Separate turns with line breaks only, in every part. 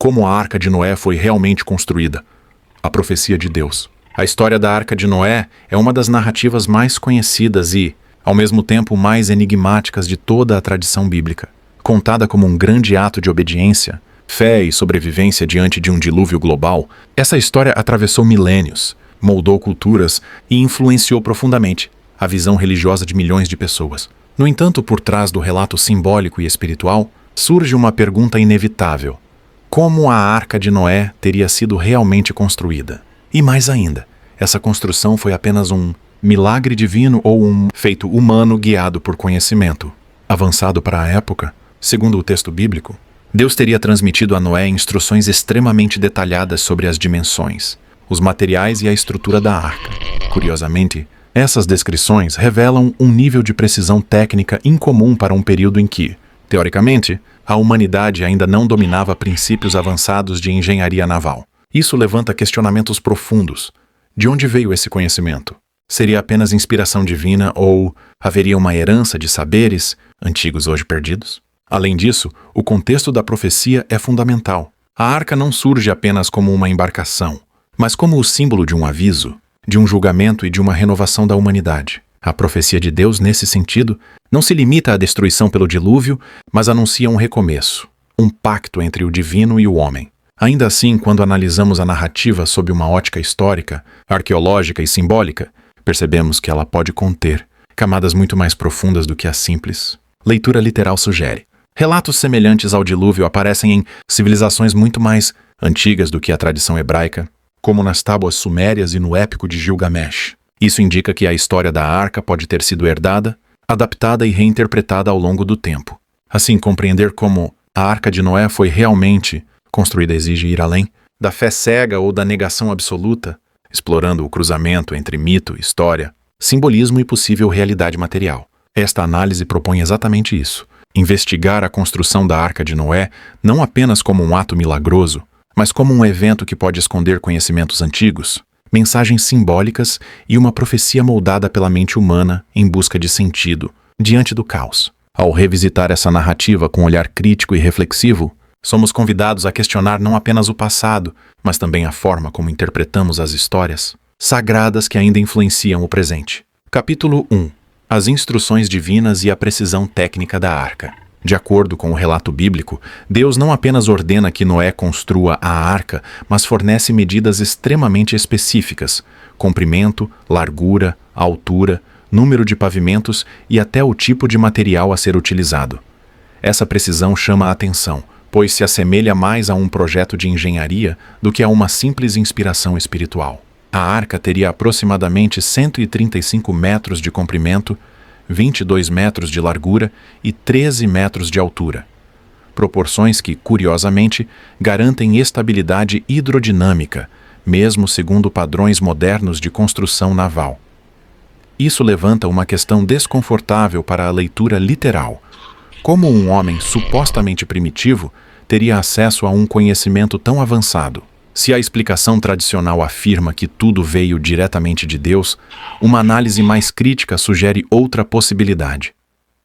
Como a Arca de Noé foi realmente construída. A profecia de Deus. A história da Arca de Noé é uma das narrativas mais conhecidas e, ao mesmo tempo, mais enigmáticas de toda a tradição bíblica. Contada como um grande ato de obediência, fé e sobrevivência diante de um dilúvio global, essa história atravessou milênios, moldou culturas e influenciou profundamente a visão religiosa de milhões de pessoas. No entanto, por trás do relato simbólico e espiritual, surge uma pergunta inevitável: como a Arca de Noé teria sido realmente construída? E mais ainda, essa construção foi apenas um milagre divino ou um feito humano guiado por conhecimento avançado para a época? Segundo o texto bíblico, Deus teria transmitido a Noé instruções extremamente detalhadas sobre as dimensões, os materiais e a estrutura da arca. Curiosamente, essas descrições revelam um nível de precisão técnica incomum para um período em que, teoricamente, a humanidade ainda não dominava princípios avançados de engenharia naval. Isso levanta questionamentos profundos. De onde veio esse conhecimento? Seria apenas inspiração divina ou haveria uma herança de saberes, antigos hoje perdidos? Além disso, o contexto da profecia é fundamental. A arca não surge apenas como uma embarcação, mas como o símbolo de um aviso, de um julgamento e de uma renovação da humanidade. A profecia de Deus, nesse sentido, não se limita à destruição pelo dilúvio, mas anuncia um recomeço, um pacto entre o divino e o homem. Ainda assim, quando analisamos a narrativa sob uma ótica histórica, arqueológica e simbólica, percebemos que ela pode conter camadas muito mais profundas do que a simples leitura literal sugere. Relatos semelhantes ao dilúvio aparecem em civilizações muito mais antigas do que a tradição hebraica, como nas tábuas sumérias e no épico de Gilgamesh. Isso indica que a história da arca pode ter sido herdada, adaptada e reinterpretada ao longo do tempo. Assim, compreender como a Arca de Noé foi realmente construída exige ir além da fé cega ou da negação absoluta, explorando o cruzamento entre mito, história, simbolismo e possível realidade material. Esta análise propõe exatamente isso: investigar a construção da Arca de Noé não apenas como um ato milagroso, mas como um evento que pode esconder conhecimentos antigos, mensagens simbólicas e uma profecia moldada pela mente humana em busca de sentido, diante do caos. Ao revisitar essa narrativa com um olhar crítico e reflexivo, somos convidados a questionar não apenas o passado, mas também a forma como interpretamos as histórias sagradas que ainda influenciam o presente. Capítulo 1. As instruções divinas e a precisão técnica da arca. De acordo com o relato bíblico, Deus não apenas ordena que Noé construa a arca, mas fornece medidas extremamente específicas: comprimento, largura, altura, número de pavimentos e até o tipo de material a ser utilizado. Essa precisão chama a atenção, pois se assemelha mais a um projeto de engenharia do que a uma simples inspiração espiritual. A arca teria aproximadamente 135 metros de comprimento, 22 metros de largura e 13 metros de altura. Proporções que, curiosamente, garantem estabilidade hidrodinâmica, mesmo segundo padrões modernos de construção naval. Isso levanta uma questão desconfortável para a leitura literal. Como um homem supostamente primitivo teria acesso a um conhecimento tão avançado? Se a explicação tradicional afirma que tudo veio diretamente de Deus, uma análise mais crítica sugere outra possibilidade.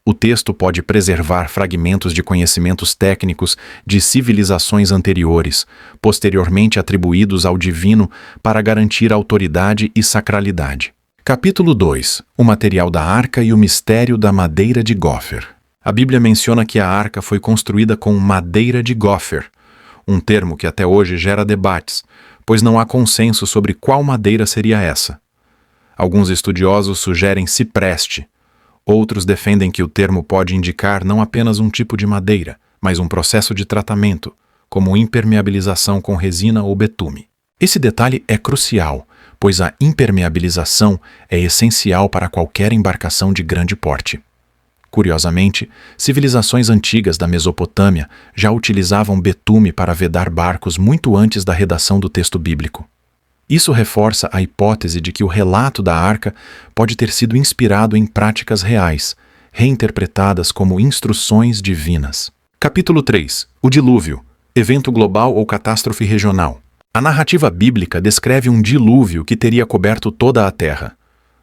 O texto pode preservar fragmentos de conhecimentos técnicos de civilizações anteriores, posteriormente atribuídos ao divino para garantir autoridade e sacralidade. Capítulo 2. O material da arca e o mistério da madeira de gófer. A Bíblia menciona que a arca foi construída com madeira de gófer, um termo que até hoje gera debates, pois não há consenso sobre qual madeira seria essa. Alguns estudiosos sugerem cipreste, outros defendem que o termo pode indicar não apenas um tipo de madeira, mas um processo de tratamento, como impermeabilização com resina ou betume. Esse detalhe é crucial, pois a impermeabilização é essencial para qualquer embarcação de grande porte. Curiosamente, civilizações antigas da Mesopotâmia já utilizavam betume para vedar barcos muito antes da redação do texto bíblico. Isso reforça a hipótese de que o relato da arca pode ter sido inspirado em práticas reais, reinterpretadas como instruções divinas. Capítulo 3. O dilúvio, evento global ou catástrofe regional. A narrativa bíblica descreve um dilúvio que teria coberto toda a Terra.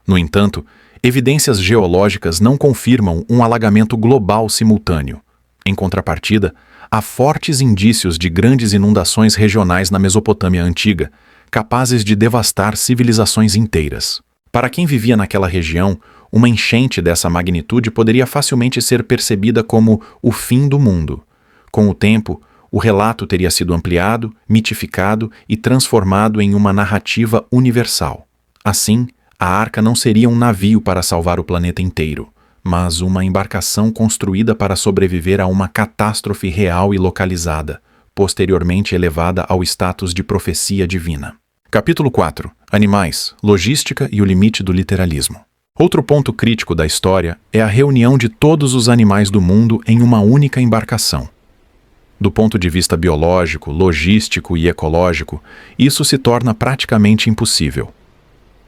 No entanto, evidências geológicas não confirmam um alagamento global simultâneo. Em contrapartida, há fortes indícios de grandes inundações regionais na Mesopotâmia antiga, capazes de devastar civilizações inteiras. Para quem vivia naquela região, uma enchente dessa magnitude poderia facilmente ser percebida como o fim do mundo. Com o tempo, o relato teria sido ampliado, mitificado e transformado em uma narrativa universal. Assim, a arca não seria um navio para salvar o planeta inteiro, mas uma embarcação construída para sobreviver a uma catástrofe real e localizada, posteriormente elevada ao status de profecia divina. Capítulo 4. Animais, logística e o limite do literalismo. Outro ponto crítico da história é a reunião de todos os animais do mundo em uma única embarcação. Do ponto de vista biológico, logístico e ecológico, isso se torna praticamente impossível.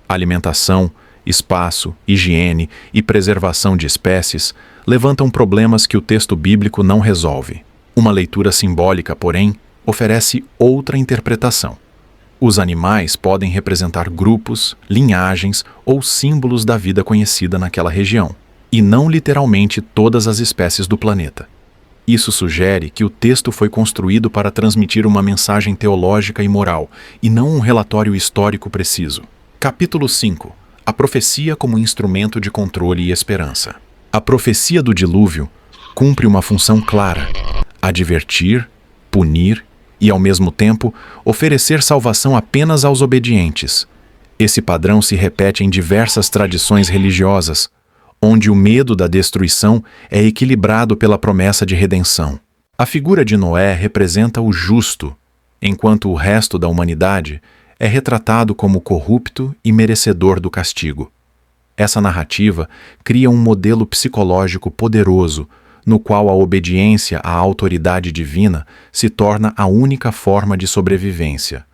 Alimentação, espaço, higiene e preservação de espécies levantam problemas que o texto bíblico não resolve. Uma leitura simbólica, porém, oferece outra interpretação. Os animais podem representar grupos, linhagens ou símbolos da vida conhecida naquela região, e não literalmente todas as espécies do planeta. Isso sugere que o texto foi construído para transmitir uma mensagem teológica e moral, e não um relatório histórico preciso. Capítulo 5. A profecia como instrumento de controle e esperança. A profecia do dilúvio cumpre uma função clara: advertir, punir e, ao mesmo tempo, oferecer salvação apenas aos obedientes. Esse padrão se repete em diversas tradições religiosas, onde o medo da destruição é equilibrado pela promessa de redenção. A figura de Noé representa o justo, enquanto o resto da humanidade é retratado como corrupto e merecedor do castigo. Essa narrativa cria um modelo psicológico poderoso, no qual a obediência à autoridade divina se torna a única forma de sobrevivência,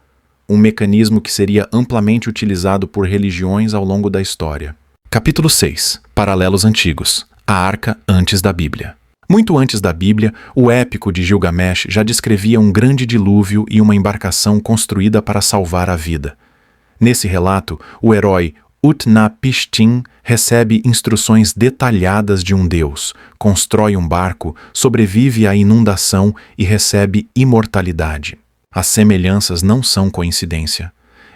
um mecanismo que seria amplamente utilizado por religiões ao longo da história. Capítulo 6. Paralelos antigos. A Arca antes da Bíblia. Muito antes da Bíblia, o épico de Gilgamesh já descrevia um grande dilúvio e uma embarcação construída para salvar a vida. Nesse relato, o herói Utnapishtim recebe instruções detalhadas de um deus, constrói um barco, sobrevive à inundação e recebe imortalidade. As semelhanças não são coincidência.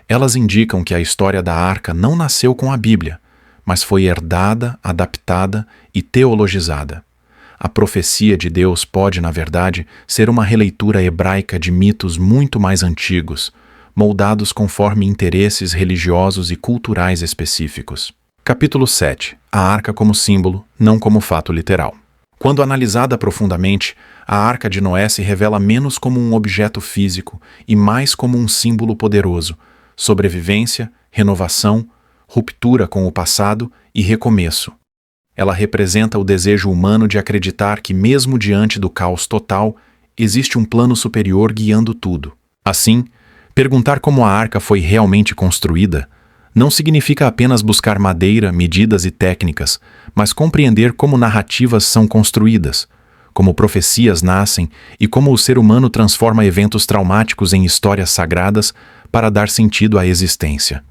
Elas indicam que a história da Arca não nasceu com a Bíblia, mas foi herdada, adaptada e teologizada. A profecia de Deus pode, na verdade, ser uma releitura hebraica de mitos muito mais antigos, moldados conforme interesses religiosos e culturais específicos. Capítulo 7. A Arca como símbolo, não como fato literal. Quando analisada profundamente, a Arca de Noé se revela menos como um objeto físico e mais como um símbolo poderoso: sobrevivência, renovação, ruptura com o passado e recomeço. Ela representa o desejo humano de acreditar que, mesmo diante do caos total, existe um plano superior guiando tudo. Assim, perguntar como a arca foi realmente construída não significa apenas buscar madeira, medidas e técnicas, mas compreender como narrativas são construídas, como profecias nascem e como o ser humano transforma eventos traumáticos em histórias sagradas para dar sentido à existência.